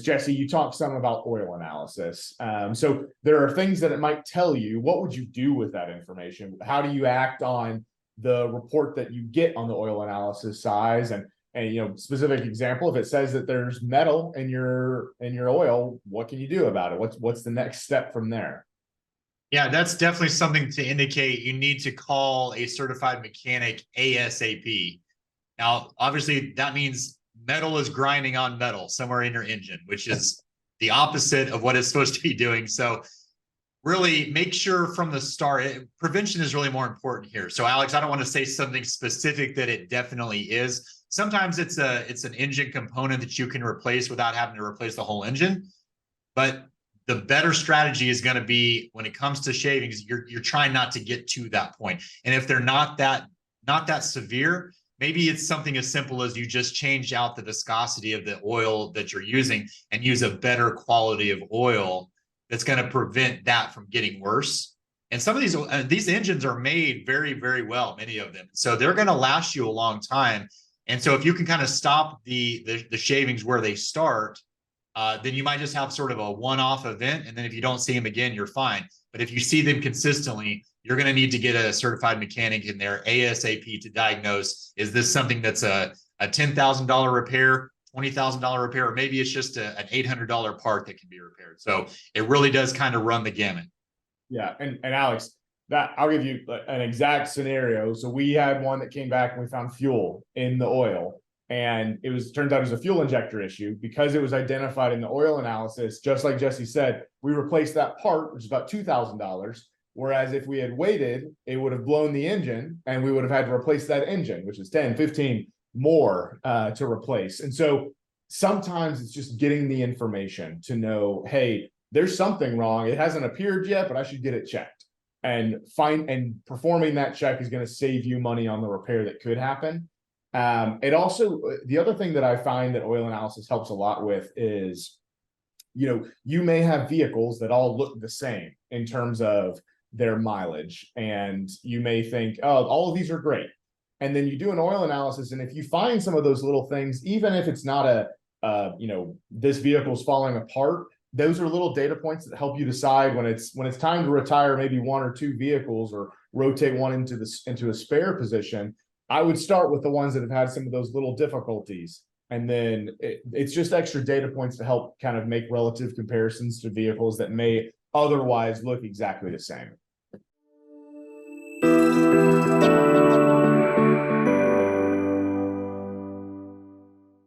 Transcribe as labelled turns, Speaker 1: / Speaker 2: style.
Speaker 1: Jesse, you talked some about oil analysis. So there are things that it might tell you. What would you do with that information? How do you act on the report that you get on the oil analysis size? And specific example, if it says that there's metal in your oil, what can you do about it? What's the next step from there?
Speaker 2: Yeah, that's definitely something to indicate you need to call a certified mechanic ASAP. Now, obviously, that means metal is grinding on metal somewhere in your engine, which is the opposite of what it's supposed to be doing. So really make sure from the start, prevention is really more important here. So Alex, I don't want to say something specific that it definitely is. Sometimes it's an engine component that you can replace without having to replace the whole engine. But the better strategy is going to be when it comes to shavings, you're trying not to get to that point. And if they're not that severe, maybe it's something as simple as you just change out the viscosity of the oil that you're using and use a better quality of oil that's going to prevent that from getting worse. And some of these engines are made very, very well, many of them. So they're going to last you a long time. And so if you can kind of stop the shavings where they start, then you might just have sort of a one-off event. And then if you don't see them again, you're fine. But if you see them consistently, you're going to need to get a certified mechanic in there ASAP to diagnose, is this something that's a $10,000 repair, $20,000 repair, or maybe it's just an $800 part that can be repaired. So it really does kind of run the gamut.
Speaker 1: Yeah. And Alex, that I'll give you an exact scenario. So we had one that came back and we found fuel in the oil. And turns out it was a fuel injector issue because it was identified in the oil analysis. Just like Jesse said, we replaced that part, which is about $2,000. Whereas if we had waited, it would have blown the engine and we would have had to replace that engine, which is 10, 15 more to replace. And so sometimes it's just getting the information to know, hey, there's something wrong. It hasn't appeared yet, but I should get it checked. And performing that check is going to save you money on the repair that could happen. It also, the other thing that I find that oil analysis helps a lot with is, you may have vehicles that all look the same in terms of their mileage. And you may think, oh, all of these are great. And then you do an oil analysis. And if you find some of those little things, even if it's not this vehicle's falling apart, those are little data points that help you decide when it's time to retire maybe one or two vehicles or rotate one into a spare position. I would start with the ones that have had some of those little difficulties. And then it's just extra data points to help kind of make relative comparisons to vehicles that may otherwise look exactly the same.